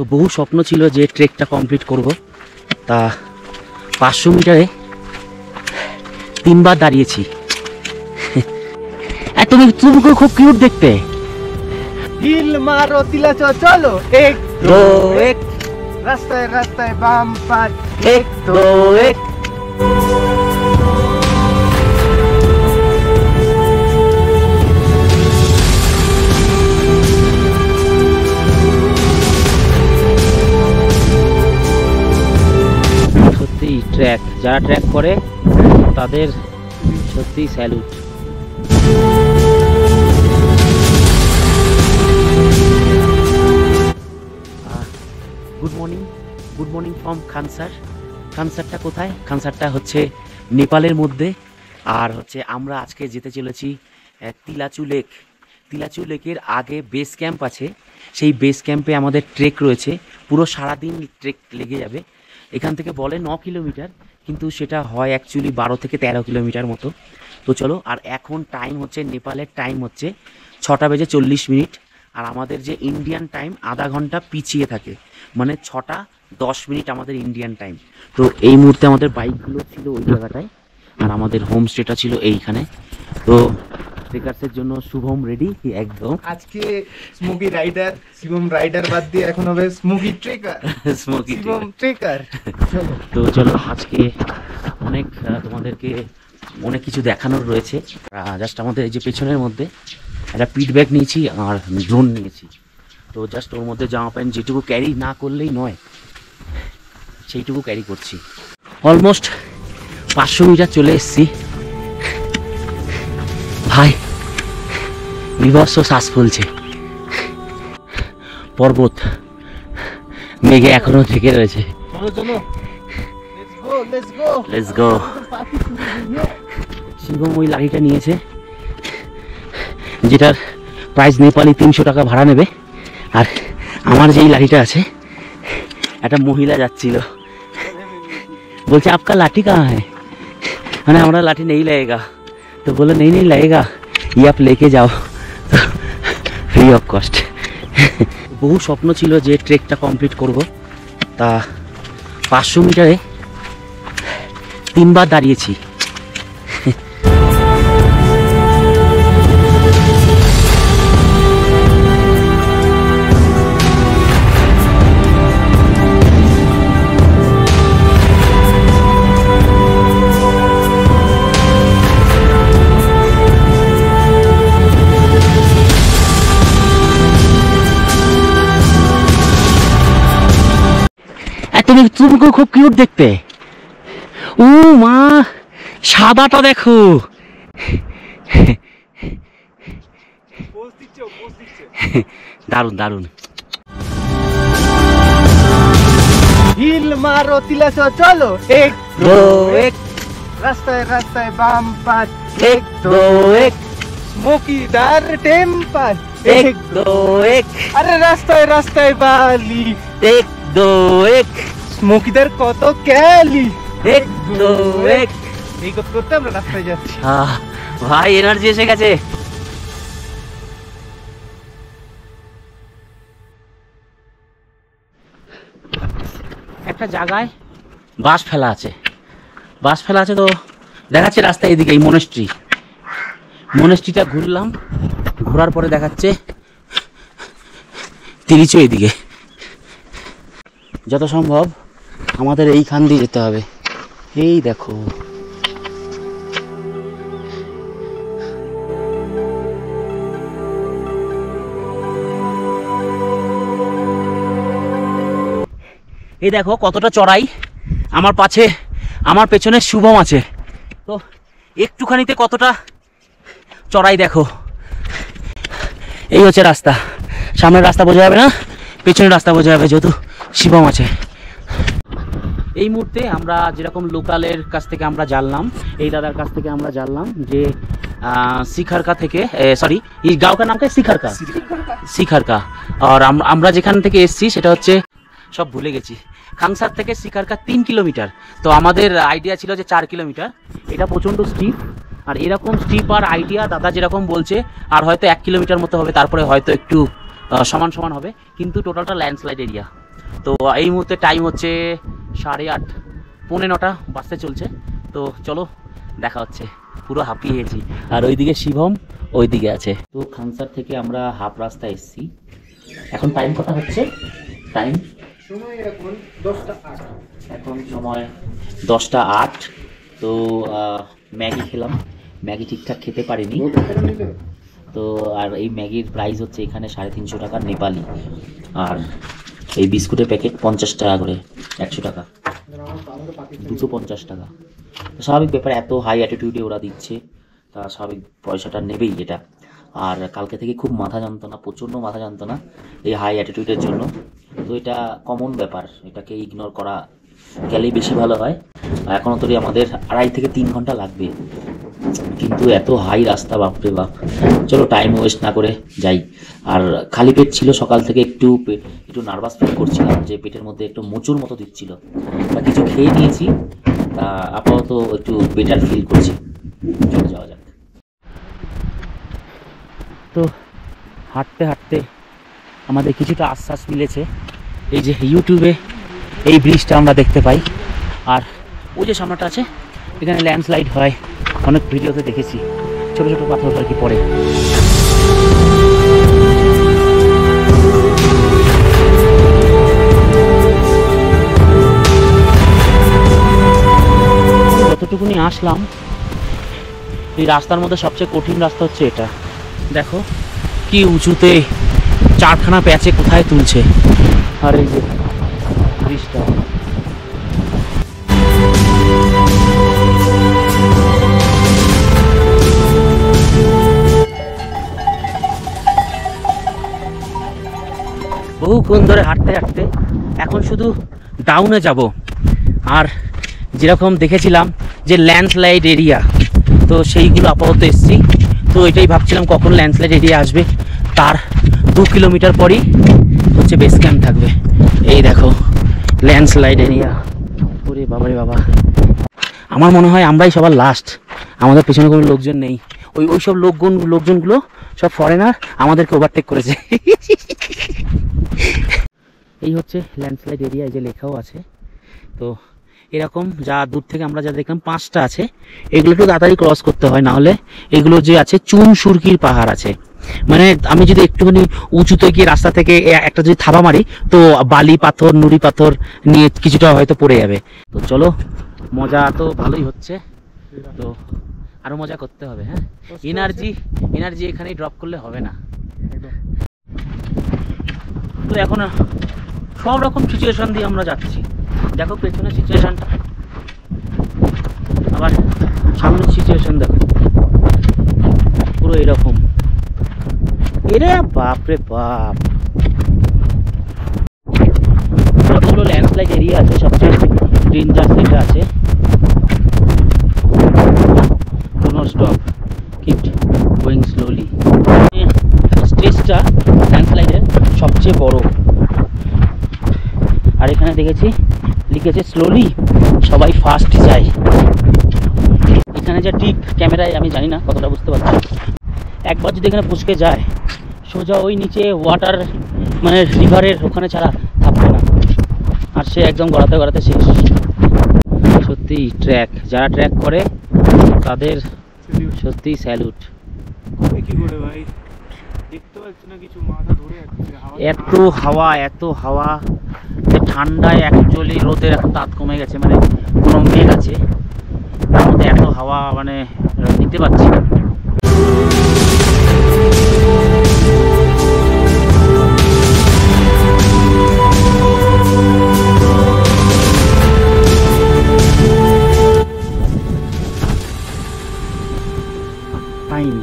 তো বহু স্বপ্ন ছিল যে ট্রেকটা কমপ্লিট করব, তা 500 মিটারে 3 বার দাঁড়িয়েছি। তুমি খুব কিউট দেখতে। হিল মারো তিলাচ চলো, 1 2 1 রাস্তায় রাস্তায় বাম পাশ, 1 2 1। সত্যি ট্র্যাক, যারা ট্র্যাক করে তাদের সত্যি salute. Good morning from Khansar. খানসারটা কোথায়? খানসারটা হচ্ছে নেপালের মধ্যে। আর হচ্ছে আমরা আজকে যেতে চলেছি তিলাচু লেক। তিলাচু লেকের আগে বেস ক্যাম্প আছে, সেই বেস ক্যাম্পে আমাদের ট্রেক রয়েছে। পুরো সারাদিন ট্রেক লেগে যাবে। এখান থেকে বলে 9 কিলোমিটার, কিন্তু সেটা হয় অ্যাকচুয়ালি 12 থেকে 13 কিলোমিটার মতো। তো চলো। আর এখন টাইম হচ্ছে, নেপালের টাইম হচ্ছে 6টা বেজে 40 মিনিট। আর আমাদের যে ইন্ডিয়ান টাইম আধা ঘন্টা পিছিয়ে থাকে, মানে 6টা 10 মিনিট আমাদের ইন্ডিয়ান টাইম। তো এই মুহূর্তে আমাদের বাইকগুলো ছিল ওই জায়গাটায়, আর আমাদের হোমস্টেটা ছিল এইখানে। তো ট্রেকার্সের জন্য শুভম রেডি একদম। আজকে স্মোকি রাইডার, শিবম রাইডার বাদ দিয়ে এখন হবে smoky trekker. Smoky Shivam trekker. তো চলো, আজকে অনেক তোমাদেরকে অনেক কিছু দেখানোর রয়েছে। জাস্ট আমাদের এই যে পেছনের মধ্যে একটা পিট ব্যাগ নিয়েছি আর ড্রোন নিয়েছি। তো জাস্ট ওর মধ্যে জামা প্যান্ট যেটুকু ক্যারি না করলেই নয়, সেইটুকু ক্যারি করছি। অলমোস্ট 500 মিটার চলে এসেছি ভাই, বিভৎস শ্বাস ফুলছে। পর্বত মেঘে এখনো থেকে রয়েছে। Let's go. শিবম ওই লাঠিটা নিয়েছে, যেটার প্রাইস নেপালি 300 টাকা ভাড়া নেবে। আর আমার যেই লাঠিটা আছে, একটা মহিলা যাচ্ছিল, বলছে আপকা লাঠি কাহা হ্যায়, মানে আমরা লাঠি নেই লাগেগা। তো বলে নেই লাগেগা, ये आप लेके जाओ, ফ্রি অফ কস্ট। বহু স্বপ্ন ছিল যে ট্রেকটা কমপ্লিট করব, তা 500 মিটারে 3 বার দাঁড়িয়েছি। তুমি খুব কিউট দেখতে। ও মা, সাদাটা দেখো। দারুন দারুন। হিল মারো তিলাচ চলো, 1 2 1 রাস্তায় রাস্তায় বাম পাশ, 1 2 1 স্মোকি দার টেম্পার, 1 2 1। আরে রাস্তায় রাস্তায় বালি, 1 2 1 স্মোকিদার কত ক্যালি, 1 2 1। এই করতে করতে আমরা রাস্তায় যাচ্ছি। ভাই এনার্জি এসে গেছে। একটা জায়গায় বাস ফেলা আছে, তো দেখাচ্ছে রাস্তা এদিকে, এই মনেস্ট্রিটা ঘুরলাম, ঘোরার পরে দেখাচ্ছে তিরিচো এদিকে। যত সম্ভব আমাদের এইখান দিয়ে যেতে হবে। এই দেখো, এই দেখো কতটা চড়াই। আমার পেছনে শুভম আছে, তো একটুখানিতে কতটা চড়াই দেখো। এই হচ্ছে রাস্তা। সামনের রাস্তা বোঝা যাবে না, পেছনের রাস্তা বোঝা যাবে, যেহেতু শিবম আছে। এই মুহূর্তে আমরা যেরকম লোকালের কাছ থেকে আমরা জানলাম, এই দাদার কাছ থেকে আমরা জানলাম যে শিখারকা থেকে, সরি এই গাঁও কা নাম কা শিখারকা। আর আমরা যেখান থেকে এসছি সেটা হচ্ছে, সব ভুলে গেছি, খাংসার থেকে শিখারকা 3 কিলোমিটার। তো আমাদের আইডিয়া ছিল যে 4 কিলোমিটার। এটা প্রচণ্ড স্টিপ, আর এরকম স্টিপ আর আইডিয়া দাদা যেরকম বলছে আর হয়তো 1 কিলোমিটার মতো হবে, তারপরে হয়তো একটু সমান সমান হবে, কিন্তু টোটালটা ল্যান্ডস্লাইড এরিয়া। তো এই মুহূর্তে টাইম হচ্ছে 8:30, 8:45 বাজতে চলছে। তো চলো দেখা হচ্ছে। পুরো হাঁপিয়ে গেছি। আর ওইদিকে শিবম ওইদিকে আছে। তো খানসার থেকে আমরা হাফ রাস্তা এসেছি। এখন টাইম কটা হচ্ছে? টাইম সময় এখন 10:08। এখন সময় 10:08। তো ম্যাগি খেলাম, ম্যাগি ঠিকঠাক খেতে পারিনি। তো আর এই ম্যাগির প্রাইস হচ্ছে এখানে 350 টাকা নেপালি। আর এই বিস্কুটের প্যাকেট 50 টাকা করে, 100 টাকা, 250 টাকা। স্বাভাবিক ব্যাপার, এত হাই অ্যাটিটিউডে ওরা দিচ্ছে, তা স্বাভাবিক পয়সাটা নেবেই এটা। আর কালকে থেকে খুব মাথা যন্ত্রণা, প্রচণ্ড মাথা যন্ত্রণা এই হাই অ্যাটিটিউডের জন্য। তো এটা কমন ব্যাপার, এটাকে ইগনোর করা গেলেই বেশি ভালো হয়। এখনও তৈরি আমাদের 2.5 থেকে 3 ঘন্টা লাগবে, কিন্তু এত হাই রাস্তা, বাপরে বাপ। চলো টাইম ওয়েস্ট না করে যাই। আর খালি পেট ছিল সকাল থেকে, একটু নার্ভাস ফিল করছিলাম যে পেটের মধ্যে একটু মোচুর মতো দিচ্ছিল। তা কিছু খেয়ে নিয়েছি, তা আপাতত একটু বেটার ফিল করছি। চলে যাওয়া যাক। তো হাঁটতে হাঁটতে আমাদের কিছুটা আশ্বাস মিলেছে। এই যে ইউটিউবে এই ব্রিজটা আমরা দেখতে পাই, আর ওই যে সামনেটা আছে, এখানে ল্যান্ডস্লাইড হয়, অনেক ভিডিওতে দেখেছি, ছোটো ছোটো পাথর আর কি পড়ে। যতটুকুনি আসলাম, এই রাস্তার মধ্যে সবচেয়ে কঠিন রাস্তা হচ্ছে এটা। দেখো কি উঁচুতে 4খানা প্যাচে কোথায় তুলছে। আর এই যে ব্রিজটা, বহুক্ষণ ধরে হাঁটতে হাঁটতে এখন শুধু ডাউনে যাব। আর যেরকম দেখেছিলাম যে ল্যান্ডস্লাইড এরিয়া, তো সেইগুলো আপাতত এসছি। তো এটাই ভাবছিলাম কখন ল্যান্ডস্লাইড এরিয়া আসবে, তার 2 কিলোমিটার পরই হচ্ছে বেস ক্যাম্প থাকবে। এই দেখো ল্যান্ডস্লাইড এরিয়া। ওরে বাবা রে বাবা, আমার মনে হয় আমরাই সবার লাস্ট, আমাদের পেছনে কোনো লোকজন নেই। ওই সব লোকজনগুলো সব ফরেনার, আমাদেরকে ওভারটেক করেছে। এই হচ্ছে ল্যান্ডস্লাইড এরিয়া, এই যে লেখাও আছে। তো এরকম যা দূর থেকে আমরা যা দেখলাম 5টা আছে, এগুলো একটু তাড়াতাড়ি ক্রস করতে হয়, নাহলে এগুলো যে আছে চুন সুরকির পাহাড় আছে। মানে আমি যদি একটুখানি উঁচুতে গিয়ে রাস্তা থেকে একটা যদি থাবা মারি, তো বালি পাথর, নুড়ি পাথর নিয়ে কিছুটা হয়তো পড়ে যাবে। তো চলো, মজা তো ভালোই হচ্ছে, তো আরো মজা করতে হবে। হ্যাঁ, এনার্জি এখানেই ড্রপ করলে হবে না। তো এখন সব রকম সিচুয়েশন দিয়ে আমরা যাচ্ছি। দেখো পেছনের সিচুয়েশনটা, আবার সামনের সিচুয়েশন দেখো, পুরো এরকম। এরে বাপরে বাপ, যতগুলো ল্যান্ডস্লাইড এরিয়া আছে সবচেয়ে ডেঞ্জার এটা আছে। কোনো স্টপ, কিপ গোয়িং স্লোলি। স্টেজটা ল্যান্ডস্লাইডের সবচেয়ে বড়। আর এখানে দেখেছি লিখেছে স্লোলি, সবাই ফাস্ট যায়। এখানে যা ঠিক ক্যামেরায় আমি জানি না কতটা বুঝতে পারছি। একবার যদি এখানে পুচকে যায়, সোজা ওই নিচে ওয়াটার মানে রিভারের ওখানে ছাড়া থাকবে না, আর সে একদম গড়াতে গড়াতে শেষ। সত্যি ট্র্যাক, যারা ট্র্যাক করে তাদের সত্যি স্যালুট। এত হাওয়া, ঠান্ডায় অ্যাকচুয়ালি রোদের এখন তাপ কমে গেছে, মানে কোনো মেঘ আছে, তার মধ্যে এত হাওয়া, মানে নিতে পারছি না। টাইম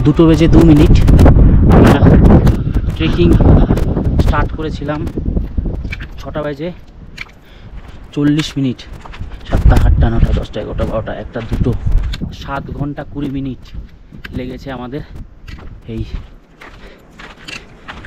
2:02। আমরা ট্রেকিং স্টার্ট করেছিলাম 6:40। 7টা, 8টা, 9টা, 10টা, 11টা, 12টা, 1টা, 2টো, 7 ঘন্টা 20 মিনিট লেগেছে আমাদের এই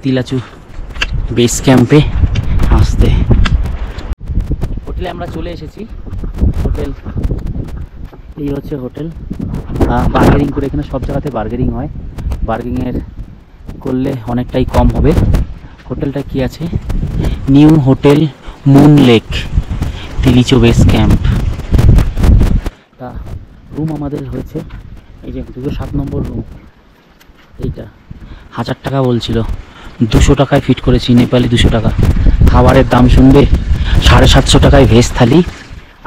তিলাচু বেস ক্যাম্পে আসতে। হোটেলে আমরা চলে এসেছি। হোটেল, এই হচ্ছে হোটেল। বার্গেনিং করে, এখানে সব জায়গাতে বার্গেনিং হয়, বার্গেনিংয়ের করলে অনেকটাই কম হবে। হোটেলটা কি আছে new hotel moon lake Tilicho base camp. তা রুম আমাদের হয়েছে এই যে 207 নম্বর রুম। এইটা 1000 টাকা বলছিল, 200 টাকায় ফিট করেছি, নেপালি 200 টাকা। খাবারের দাম শুনবে 750 টাকায় ভেজ থালি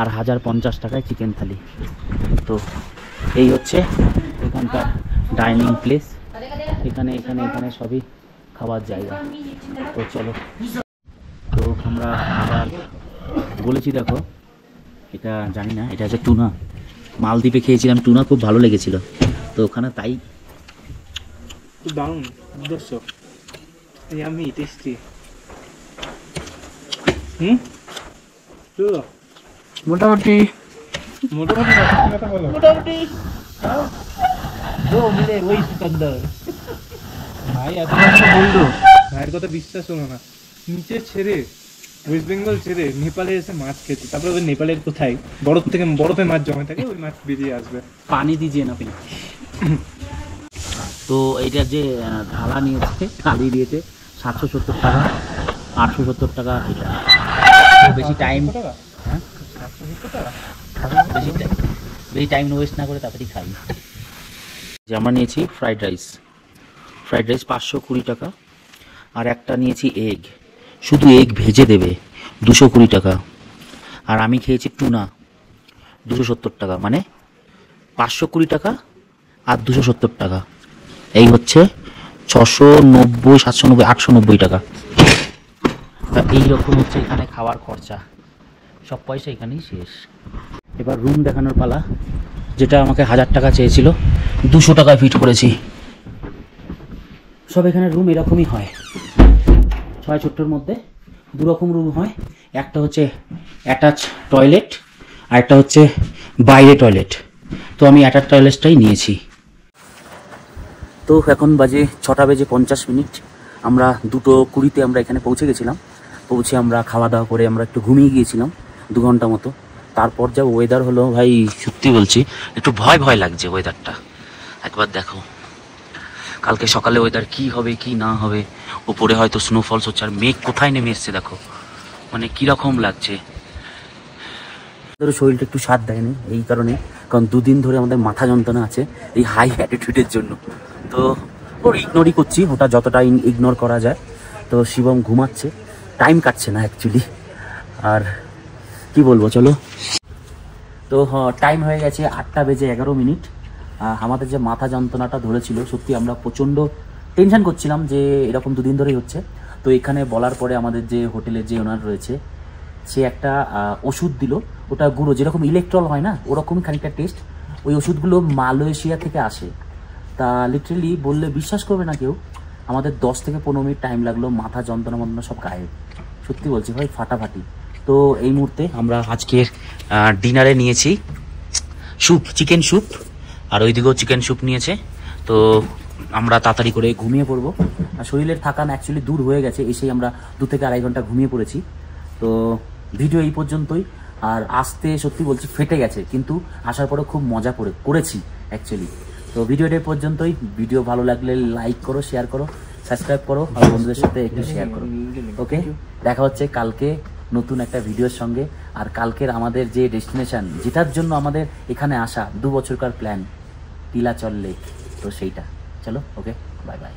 আর 1050 টাকায় চিকেন থালি। তো এই হচ্ছে এখানকার ডাইনিং প্লেস। এখানে এখানে এখানে সবই খাবার জায়গা। তো চলো, তো আমরা আবার বলেছি দেখো, এটা জানি না, এটা হচ্ছে টুনা। মালদ্বীপে খেয়েছিলাম টুনা, খুব ভালো লেগেছিল। তো ওখানে তাই খুব দারুণ দর্শক, ইয়ামি টেস্টি। মোটামুটি মোটামুটি মোটামুটি মিলে ওই সিকান্দার ভাই এত বললো, ভাইয়ের কথা বিশ্বাস হলো না। নিচে ছেড়ে ওয়েস্ট বেঙ্গল ছেড়ে নেপালে এসে মাছ খেতে, তারপরে ওই নেপালের কোথায় বরফ থেকে বরফে মাছ জমে থাকে, ওই মাছ বেরিয়ে আসবে। পানি দিজিয়ে না পেলে। তো এইটা যে থালা নিয়েছে, থালি দিয়েছে 770 টাকা, 870 টাকা। এটা বেশি টাইম, হ্যাঁ বেশি টাইম ওয়েস্ট না করে তাড়াতাড়ি খাই। যে আমরা নিয়েছি ফ্রাইড রাইস 520 টাকা, আর একটা নিয়েছি এগ, শুধু এগ ভেজে দেবে 220 টাকা। আর আমি খেয়েছি টুনা 270 টাকা, মানে 520 টাকা আর 270 টাকা। এই হচ্ছে 690, 790, 890 টাকা। এইরকম হচ্ছে এখানে খাওয়ার খরচা, সব পয়সা এখানেই শেষ। এবার রুম দেখানোর পালা। যেটা আমাকে 1000 টাকা চেয়েছিল, 200 টাকায় ফিট করেছি। সব এখানে রুম এরকমই হয়, 6 ছোট্টর মধ্যে 2 রকম রুম হয়। একটা হচ্ছে অ্যাটাচ টয়লেট, আর একটা হচ্ছে বাইরে টয়লেট। তো আমি অ্যাটাচ টয়লেটটাই নিয়েছি। তো এখন বাজে 6:50। আমরা 2:20 আমরা এখানে পৌঁছে গেছিলাম। পৌঁছে আমরা খাওয়া দাওয়া করে আমরা একটু ঘুমিয়ে গিয়েছিলাম 2 ঘন্টা মতো। তারপর যা ওয়েদার হলো ভাই, সত্যি বলছি একটু ভয় ভয় লাগছে ওয়েদারটা। একবার দেখো কালকে সকালে ওয়েদার কি হবে কি না হবে। উপরে হয়তো স্নোফলস হচ্ছে, আর মেঘ কোথায় নেমে এসছে দেখো, মানে কীরকম লাগছে। শরীরটা একটু সাথ দেয়নি এই কারণে, কারণ 2 দিন ধরে আমাদের মাথা যন্ত্রণা আছে এই হাই অ্যাটিটিউডের জন্য। তো ওর ইগনোরই করছি, ওটা যতটা ইগনোর করা যায়। তো শিবম ঘুমাচ্ছে, টাইম কাটছে না অ্যাকচুয়ালি। আর কি বলবো, চলো। তো টাইম হয়ে গেছে 8:11। আমাদের যে মাথা যন্ত্রণাটা ধরেছিল, সত্যি আমরা প্রচণ্ড টেনশন করছিলাম যে এরকম 2 দিন ধরেই হচ্ছে। তো এখানে বলার পরে আমাদের যে হোটেলের যে ওনার রয়েছে, সে একটা ওষুধ দিল। ওটা গুঁড়ো, যেরকম ইলেকট্রল হয় না, ওরকমই খানিকটা টেস্ট। ওই ওষুধগুলো মালয়েশিয়া থেকে আসে। তা লিটারেলি বললে বিশ্বাস করবে না কেউ, আমাদের 10 থেকে 15 মিনিট টাইম লাগলো, মাথা যন্ত্রণা সব গায়েব। সত্যি বলছি ভাই, ফাটাফাটি। তো এই মুহূর্তে আমরা আজকের ডিনারে নিয়েছি স্যুপ, চিকেন স্যুপ, আর ওইদিকেও চিকেন স্যুপ নিয়েছে। তো আমরা তাড়াতাড়ি করে ঘুমিয়ে পড়বো। আর শরীরের থাকান অ্যাকচুয়ালি দূর হয়ে গেছে, এসেই আমরা 2 থেকে 2.5 ঘন্টা ঘুমিয়ে পড়েছি। তো ভিডিও এই পর্যন্তই। আর আসতে সত্যি বলছি ফেটে গেছে, কিন্তু আসার পরে খুব মজা করেছি অ্যাকচুয়ালি। তো ভিডিওটা এই পর্যন্তই। ভিডিও ভালো লাগলে লাইক করো, শেয়ার করো, সাবস্ক্রাইব করো, আর বন্ধুদের সাথে একটু শেয়ার করো। ওকে, দেখা হচ্ছে কালকে নতুন একটা ভিডিওর সঙ্গে। আর কালকের আমাদের যে ডেস্টিনেশন, যেটার জন্য আমাদের এখানে আসা 2 বছরকার প্ল্যান, টিলাচল লেক, তো সেইটা। চলো, ওকে, বাই বাই।